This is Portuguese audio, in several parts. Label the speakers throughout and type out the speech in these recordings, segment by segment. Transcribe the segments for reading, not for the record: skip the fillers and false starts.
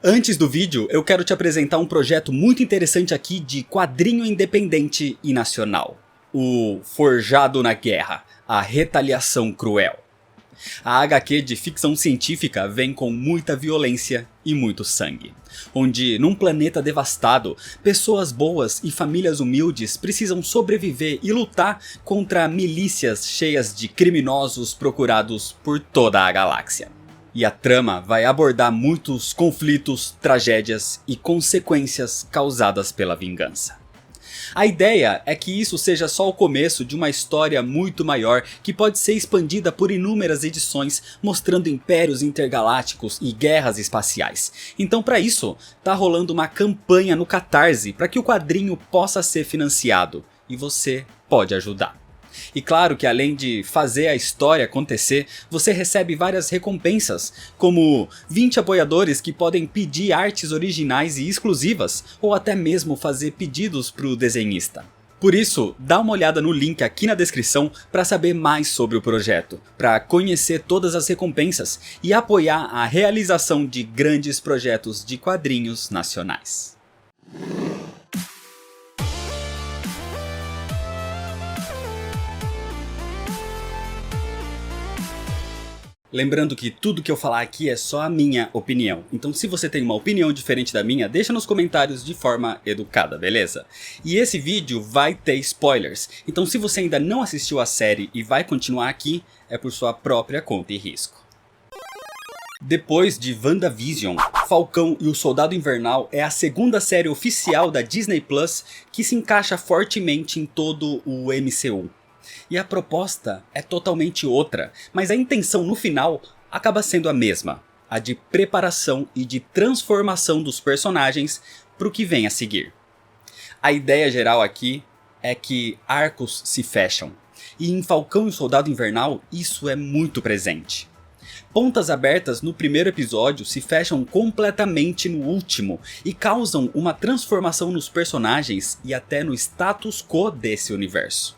Speaker 1: Antes do vídeo, eu quero te apresentar um projeto muito interessante aqui de quadrinho independente e nacional. O Forjado na Guerra, a Retaliação Cruel. A HQ de ficção científica vem com muita violência e muito sangue, onde num planeta devastado, pessoas boas e famílias humildes precisam sobreviver e lutar contra milícias cheias de criminosos procurados por toda a galáxia. E a trama vai abordar muitos conflitos, tragédias e consequências causadas pela vingança. A ideia é que isso seja só o começo de uma história muito maior que pode ser expandida por inúmeras edições mostrando impérios intergalácticos e guerras espaciais. Então para isso, tá rolando uma campanha no Catarse para que o quadrinho possa ser financiado e você pode ajudar. E claro que além de fazer a história acontecer, você recebe várias recompensas, como 20 apoiadores que podem pedir artes originais e exclusivas, ou até mesmo fazer pedidos para o desenhista. Por isso, dá uma olhada no link aqui na descrição para saber mais sobre o projeto, para conhecer todas as recompensas e apoiar a realização de grandes projetos de quadrinhos nacionais. Lembrando que tudo que eu falar aqui é só a minha opinião, então se você tem uma opinião diferente da minha, deixa nos comentários de forma educada, beleza? E esse vídeo vai ter spoilers, então se você ainda não assistiu a série e vai continuar aqui, é por sua própria conta e risco. Depois de WandaVision, Falcão e o Soldado Invernal é a segunda série oficial da Disney Plus que se encaixa fortemente em todo o MCU. E a proposta é totalmente outra, mas a intenção no final acaba sendo a mesma, a de preparação e de transformação dos personagens para o que vem a seguir. A ideia geral aqui é que arcos se fecham, e em Falcão e o Soldado Invernal isso é muito presente. Pontas abertas no primeiro episódio se fecham completamente no último e causam uma transformação nos personagens e até no status quo desse universo.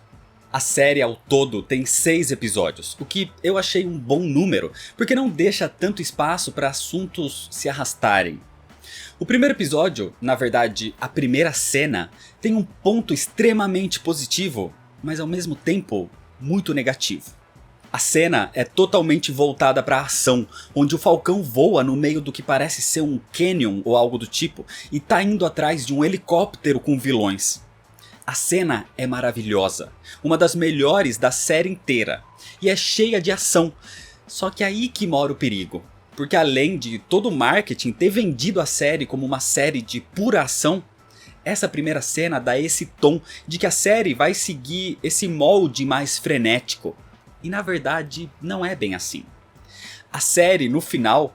Speaker 1: A série ao todo tem 6 episódios, o que eu achei um bom número, porque não deixa tanto espaço para assuntos se arrastarem. O primeiro episódio, na verdade a primeira cena, tem um ponto extremamente positivo, mas ao mesmo tempo muito negativo. A cena é totalmente voltada para a ação, onde o Falcão voa no meio do que parece ser um canyon ou algo do tipo, e tá indo atrás de um helicóptero com vilões. A cena é maravilhosa, uma das melhores da série inteira, e é cheia de ação, só que aí que mora o perigo, porque além de todo o marketing ter vendido a série como uma série de pura ação, essa primeira cena dá esse tom de que a série vai seguir esse molde mais frenético, e na verdade não é bem assim. A série no final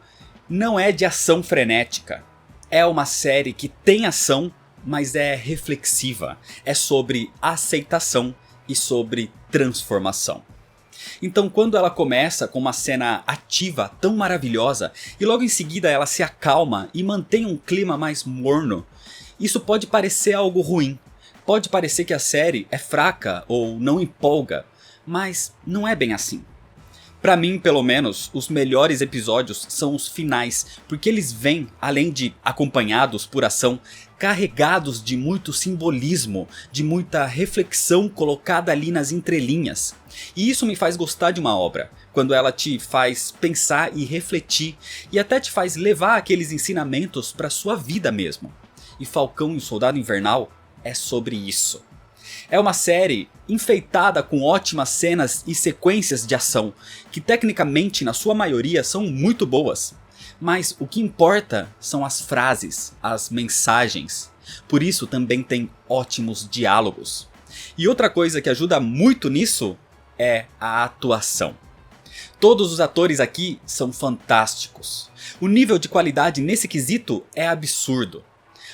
Speaker 1: não é de ação frenética, é uma série que tem ação, mas é reflexiva, é sobre aceitação e sobre transformação. Então quando ela começa com uma cena ativa tão maravilhosa e logo em seguida ela se acalma e mantém um clima mais morno, isso pode parecer algo ruim, pode parecer que a série é fraca ou não empolga, mas não é bem assim. Pra mim, pelo menos, os melhores episódios são os finais, porque eles vêm, além de acompanhados por ação, carregados de muito simbolismo, de muita reflexão colocada ali nas entrelinhas. E isso me faz gostar de uma obra, quando ela te faz pensar e refletir, e até te faz levar aqueles ensinamentos pra sua vida mesmo. E Falcão e o Soldado Invernal é sobre isso. É uma série enfeitada com ótimas cenas e sequências de ação, que tecnicamente na sua maioria são muito boas. Mas o que importa são as frases, as mensagens. Por isso também tem ótimos diálogos. E outra coisa que ajuda muito nisso é a atuação. Todos os atores aqui são fantásticos. O nível de qualidade nesse quesito é absurdo.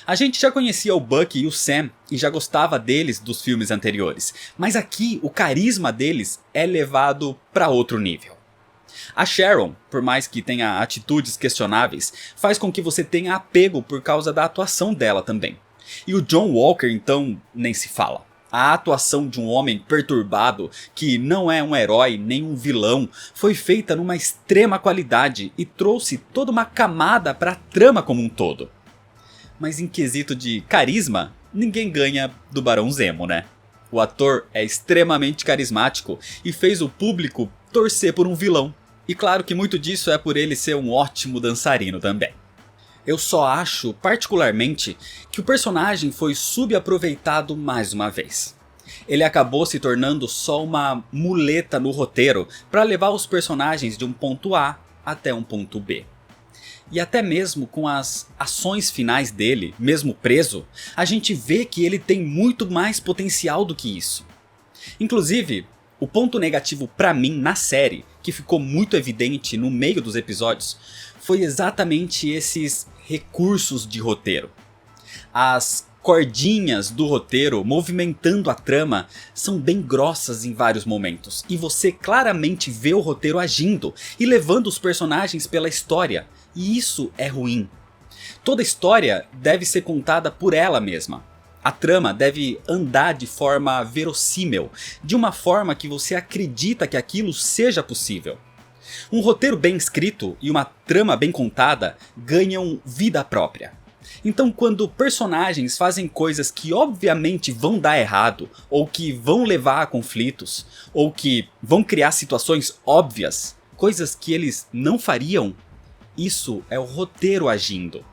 Speaker 1: A gente já conhecia o Bucky e o Sam e já gostava deles dos filmes anteriores, mas aqui o carisma deles é levado para outro nível. A Sharon, por mais que tenha atitudes questionáveis, faz com que você tenha apego por causa da atuação dela também. E o John Walker então nem se fala. A atuação de um homem perturbado, que não é um herói nem um vilão, foi feita numa extrema qualidade e trouxe toda uma camada para a trama como um todo. Mas em quesito de carisma, ninguém ganha do Barão Zemo, né? O ator é extremamente carismático e fez o público torcer por um vilão. E claro que muito disso é por ele ser um ótimo dançarino também. Eu só acho, particularmente, que o personagem foi subaproveitado mais uma vez. Ele acabou se tornando só uma muleta no roteiro para levar os personagens de um ponto A até um ponto B. E até mesmo com as ações finais dele, mesmo preso, a gente vê que ele tem muito mais potencial do que isso. Inclusive, o ponto negativo pra mim na série, que ficou muito evidente no meio dos episódios, foi exatamente esses recursos de roteiro. As cordinhas do roteiro movimentando a trama são bem grossas em vários momentos, e você claramente vê o roteiro agindo e levando os personagens pela história, e isso é ruim. Toda história deve ser contada por ela mesma. A trama deve andar de forma verossímil, de uma forma que você acredita que aquilo seja possível. Um roteiro bem escrito e uma trama bem contada ganham vida própria. Então quando personagens fazem coisas que obviamente vão dar errado, ou que vão levar a conflitos, ou que vão criar situações óbvias, coisas que eles não fariam, isso é o roteiro agindo.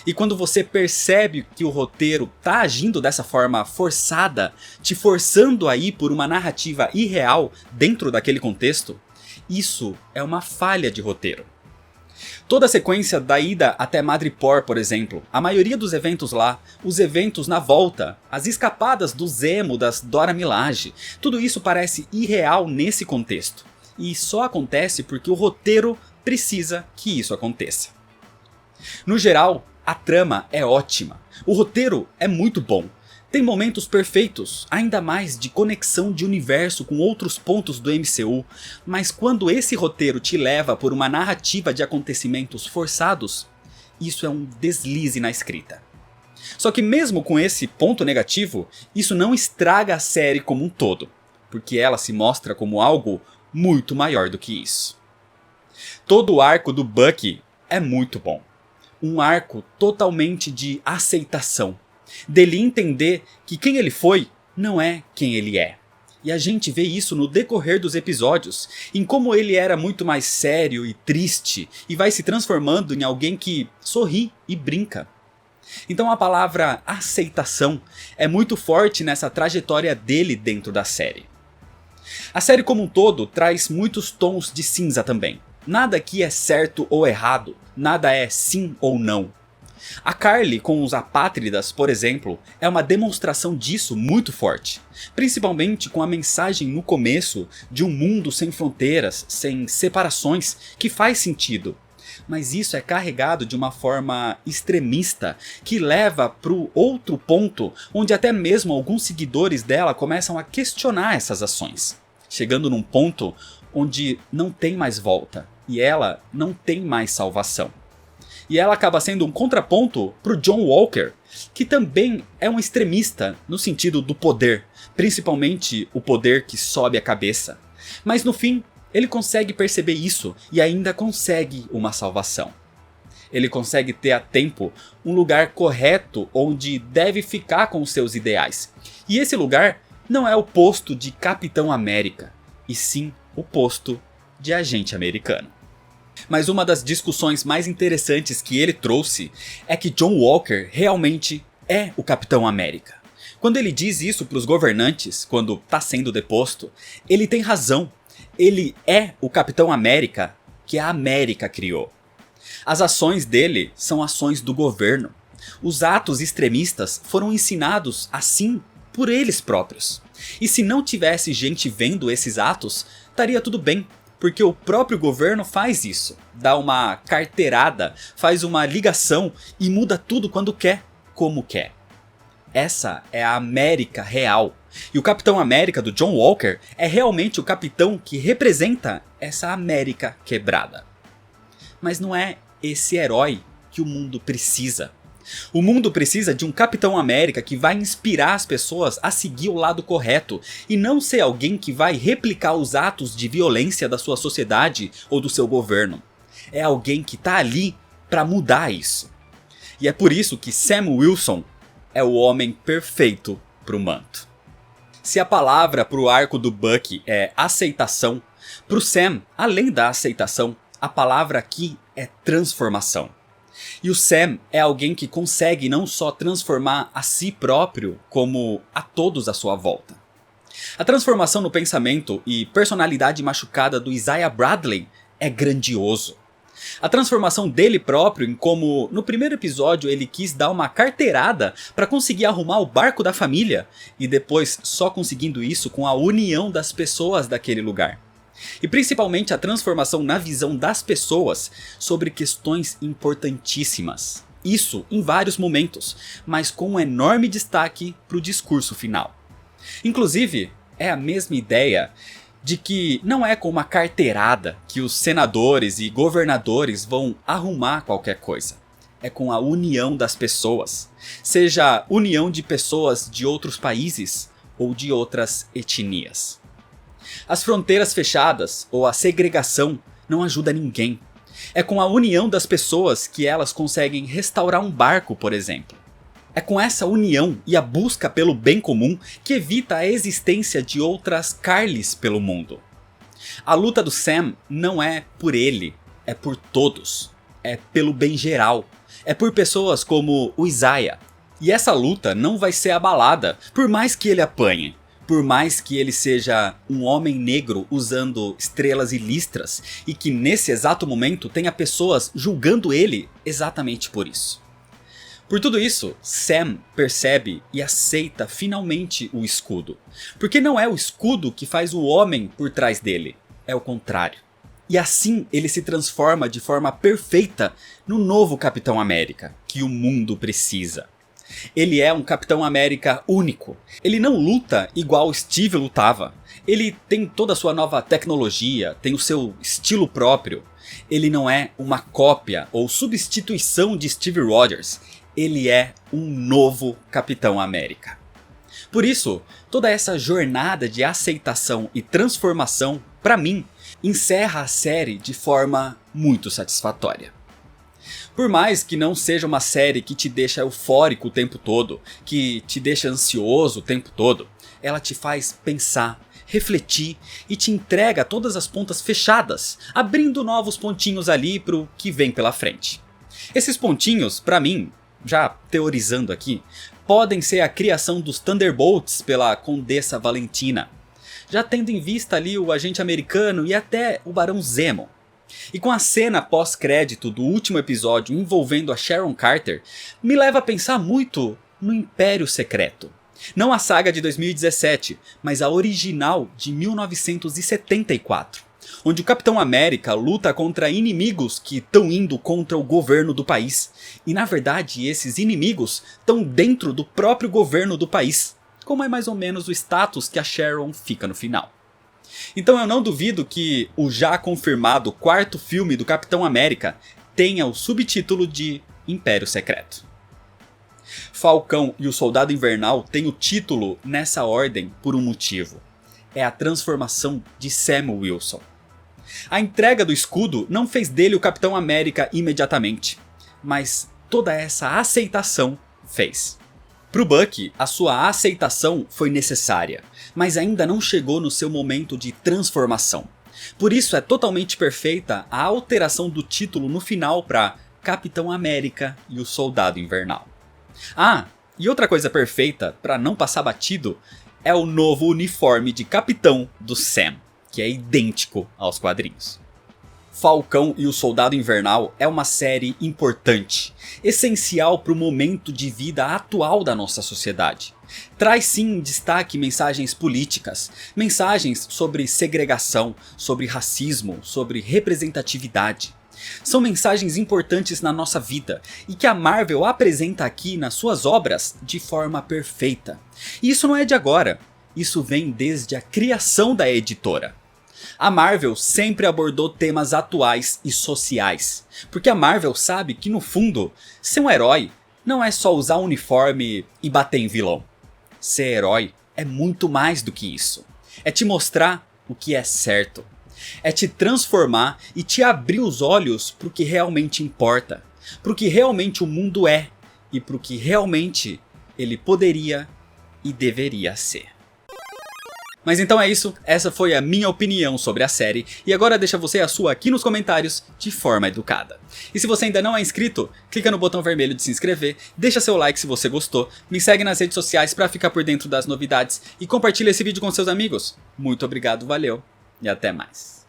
Speaker 1: E quando você percebe que o roteiro tá agindo dessa forma forçada, te forçando a ir por uma narrativa irreal dentro daquele contexto, isso é uma falha de roteiro. Toda a sequência da ida até Madripoor, por exemplo, a maioria dos eventos lá, os eventos na volta, as escapadas do Zemo, das Dora Milaje, tudo isso parece irreal nesse contexto. E só acontece porque o roteiro precisa que isso aconteça. No geral, a trama é ótima, o roteiro é muito bom. Tem momentos perfeitos, ainda mais de conexão de universo com outros pontos do MCU, mas quando esse roteiro te leva por uma narrativa de acontecimentos forçados, isso é um deslize na escrita. Só que mesmo com esse ponto negativo, isso não estraga a série como um todo, porque ela se mostra como algo muito maior do que isso. Todo o arco do Bucky é muito bom, um arco totalmente de aceitação. Dele entender que quem ele foi não é quem ele é. E a gente vê isso no decorrer dos episódios, em como ele era muito mais sério e triste, e vai se transformando em alguém que sorri e brinca. Então a palavra aceitação é muito forte nessa trajetória dele dentro da série. A série como um todo traz muitos tons de cinza também. Nada aqui é certo ou errado, nada é sim ou não. A Karli com os apátridas, por exemplo, é uma demonstração disso muito forte. Principalmente com a mensagem no começo de um mundo sem fronteiras, sem separações, que faz sentido. Mas isso é carregado de uma forma extremista, que leva para o outro ponto, onde até mesmo alguns seguidores dela começam a questionar essas ações. Chegando num ponto onde não tem mais volta, e ela não tem mais salvação. E ela acaba sendo um contraponto pro John Walker, que também é um extremista no sentido do poder, principalmente o poder que sobe a cabeça. Mas no fim, ele consegue perceber isso e ainda consegue uma salvação. Ele consegue ter a tempo um lugar correto onde deve ficar com os seus ideais. E esse lugar não é o posto de Capitão América, e sim o posto de agente americano. Mas uma das discussões mais interessantes que ele trouxe é que John Walker realmente é o Capitão América. Quando ele diz isso para os governantes, quando está sendo deposto, ele tem razão. Ele é o Capitão América que a América criou. As ações dele são ações do governo. Os atos extremistas foram ensinados assim por eles próprios. E se não tivesse gente vendo esses atos, estaria tudo bem. Porque o próprio governo faz isso, dá uma carteirada, faz uma ligação e muda tudo quando quer, como quer. Essa é a América real. E o Capitão América do John Walker é realmente o capitão que representa essa América quebrada. Mas não é esse herói que o mundo precisa. O mundo precisa de um Capitão América que vai inspirar as pessoas a seguir o lado correto e não ser alguém que vai replicar os atos de violência da sua sociedade ou do seu governo. É alguém que tá ali para mudar isso. E é por isso que Sam Wilson é o homem perfeito pro manto. Se a palavra pro arco do Bucky é aceitação, pro Sam, além da aceitação, a palavra aqui é transformação. E o Sam é alguém que consegue não só transformar a si próprio, como a todos à sua volta. A transformação no pensamento e personalidade machucada do Isaiah Bradley é grandioso. A transformação dele próprio em como, no primeiro episódio, ele quis dar uma carteirada para conseguir arrumar o barco da família, e depois só conseguindo isso com a união das pessoas daquele lugar. E principalmente a transformação na visão das pessoas sobre questões importantíssimas. Isso em vários momentos, mas com um enorme destaque para o discurso final. Inclusive, é a mesma ideia de que não é com uma carteirada que os senadores e governadores vão arrumar qualquer coisa. É com a união das pessoas, seja união de pessoas de outros países ou de outras etnias. As fronteiras fechadas ou a segregação não ajuda ninguém. É com a união das pessoas que elas conseguem restaurar um barco, por exemplo. É com essa união e a busca pelo bem comum que evita a existência de outras Carlys pelo mundo. A luta do Sam não é por ele, é por todos. É pelo bem geral. É por pessoas como o Isaiah. E essa luta não vai ser abalada, por mais que ele apanhe. Por mais que ele seja um homem negro usando estrelas e listras, e que nesse exato momento tenha pessoas julgando ele exatamente por isso. Por tudo isso, Sam percebe e aceita finalmente o escudo. Porque não é o escudo que faz o homem por trás dele, é o contrário. E assim ele se transforma de forma perfeita no novo Capitão América, que o mundo precisa. Ele é um Capitão América único. Ele não luta igual Steve lutava. Ele tem toda a sua nova tecnologia, tem o seu estilo próprio. Ele não é uma cópia ou substituição de Steve Rogers. Ele é um novo Capitão América. Por isso, toda essa jornada de aceitação e transformação, para mim, encerra a série de forma muito satisfatória. Por mais que não seja uma série que te deixa eufórico o tempo todo, que te deixa ansioso o tempo todo, ela te faz pensar, refletir e te entrega todas as pontas fechadas, abrindo novos pontinhos ali pro que vem pela frente. Esses pontinhos, pra mim, já teorizando aqui, podem ser a criação dos Thunderbolts pela Condessa Valentina, já tendo em vista ali o agente americano e até o Barão Zemo. E com a cena pós-crédito do último episódio envolvendo a Sharon Carter, me leva a pensar muito no Império Secreto. Não a saga de 2017, mas a original de 1974. Onde o Capitão América luta contra inimigos que estão indo contra o governo do país. E na verdade esses inimigos estão dentro do próprio governo do país. Como é mais ou menos o status que a Sharon fica no final. Então eu não duvido que o já confirmado quarto filme do Capitão América tenha o subtítulo de Império Secreto. Falcão e o Soldado Invernal têm o título nessa ordem por um motivo. É a transformação de Sam Wilson. A entrega do escudo não fez dele o Capitão América imediatamente, mas toda essa aceitação fez. Pro Bucky, a sua aceitação foi necessária, mas ainda não chegou no seu momento de transformação. Por isso é totalmente perfeita a alteração do título no final para Capitão América e o Soldado Invernal. Ah, e outra coisa perfeita, para não passar batido, é o novo uniforme de capitão do Sam, que é idêntico aos quadrinhos. Falcão e o Soldado Invernal é uma série importante, essencial para o momento de vida atual da nossa sociedade. Traz sim em destaque mensagens políticas, mensagens sobre segregação, sobre racismo, sobre representatividade. São mensagens importantes na nossa vida e que a Marvel apresenta aqui nas suas obras de forma perfeita. E isso não é de agora, isso vem desde a criação da editora. A Marvel sempre abordou temas atuais e sociais, porque a Marvel sabe que no fundo, ser um herói não é só usar um uniforme e bater em vilão. Ser herói é muito mais do que isso. É te mostrar o que é certo. É te transformar e te abrir os olhos para o que realmente importa. Para o que realmente o mundo é. E para o que realmente ele poderia e deveria ser. Mas então é isso, essa foi a minha opinião sobre a série, e agora deixa você a sua aqui nos comentários de forma educada. E se você ainda não é inscrito, clica no botão vermelho de se inscrever, deixa seu like se você gostou, me segue nas redes sociais para ficar por dentro das novidades e compartilha esse vídeo com seus amigos. Muito obrigado, valeu e até mais.